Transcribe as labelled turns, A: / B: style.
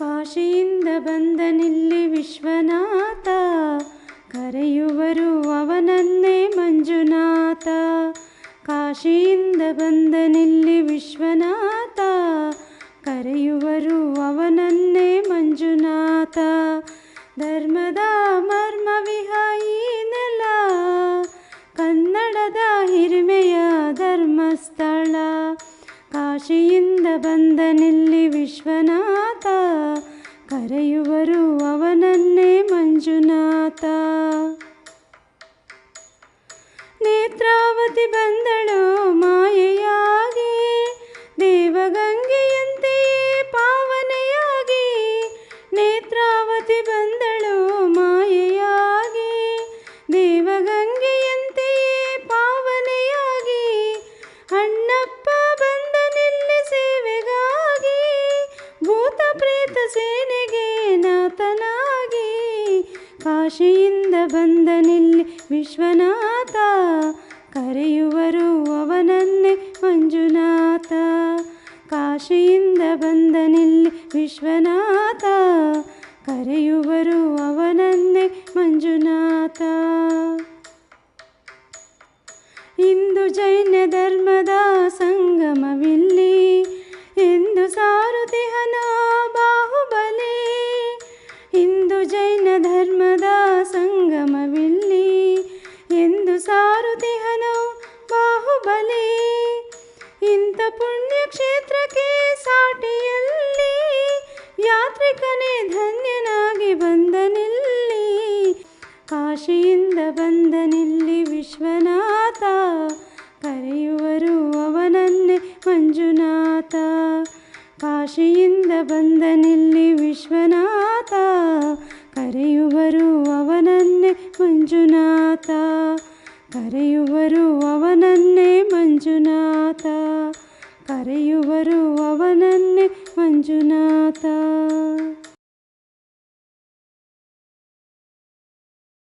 A: ಕಾಶಿಯಿಂದ ಬಂದನಿಲ್ಲಿ ವಿಶ್ವನಾಥ, ಕರೆಯುವರು ಅವನನ್ನೇ ಮಂಜುನಾಥ. ಕಾಶಿಯಿಂದ ಬಂದನಿಲ್ಲಿ ವಿಶ್ವನಾಥ, ಕರೆಯುವರು ಅವನನ್ನೇ ಮಂಜುನಾಥ. ಧರ್ಮದ ಮರ್ಮವಿಹ ಈ ನೆಲ, ಕನ್ನಡದ ಹಿರಿಮೆಯ ಧರ್ಮಸ್ಥಳ. ಕಾಶಿಯಿಂದ ಬಂದನಿಲ್ಲಿ ವಿಶ್ವನಾಥ, ಕರೆಯುವರು ಅವನನ್ನೇ ಮಂಜುನಾಥ. ನೇತ್ರಾವತಿ ಬಂದಳು ಮಾಯೆಯಾಗಿ, ದೇವಗಂಗೆಯಂತೆಯೇ ಪಾವನೆಯಾಗಿ. ನೇತ್ರಾವತಿ ಬಂದಳು ಮಾಯೆಯಾಗಿ, ದೇವಗಂಗೆಯಂತೆಯೇ ಪಾವನೆಯಾಗಿ. ಅಣ್ಣಪ್ಪ ಬಂದನಿಲ್ಲಿ ಸೇವೆಗಾಗಿ, ಭೂತ ಪ್ರೇತ ಸೇನೆಗೆ ನಾಥನಾಗಿ. ಕಾಶಿಯಿಂದ ಬಂದನಿಲ್ಲಿ ವಿಶ್ವನಾಥ, ಕರೆಯುವರು ಅವನನ್ನೇ ಮಂಜುನಾಥ. ಕಾಶಿಯಿಂದ ಬಂದನಿಲ್ಲಿ ವಿಶ್ವನಾಥ, ಕರೆಯುವರು ಅವನನ್ನೇ ಮಂಜುನಾಥ. ಇಂದು ಜೈನ ಧರ್ಮದ ಸಂಗಮವಿಲ್ಲಿ, ಎಂದು ಸಾರುತಿಹನ ಬಾಹುಬಲಿ. ಇಂದು ಜೈನ ಧರ್ಮದ ಸಂಗಮವಿಲ್ಲಿ, ಎಂದು ಸಾರುತಿಹನ ಬಾಹುಬಲಿ. ಇಂಥ ಪುಣ್ಯಕ್ಷೇತ್ರಕ್ಕೆ ಸಾಟಿಯಲ್ಲಿ, ಯಾತ್ರಿಕನೇ ಧನ್ಯನಾಗಿ ಬಂದನಿಲ್ಲಿ. ಕಾಶಿಯಿಂದ ಬಂದನಿಲ್ಲಿ ವಿಶ್ವನಾಥ, ಕರೆಯುವರು ಅವನನ್ನೇ ಮಂಜುನಾಥ. ಕಾಶಿಯಿಂದ ಬಂದನಿಲ್ಲಿ ವಿಶ್ವನಾಥ, ಕರೆಯುವರು ಅವನನ್ನೇ ಮಂಜುನಾಥ. ಕರೆಯುವರು ಅವನನ್ನೇ ಮಂಜುನಾಥ, ಕರೆಯುವರು ಅವನನ್ನೇ ಮಂಜುನಾಥ.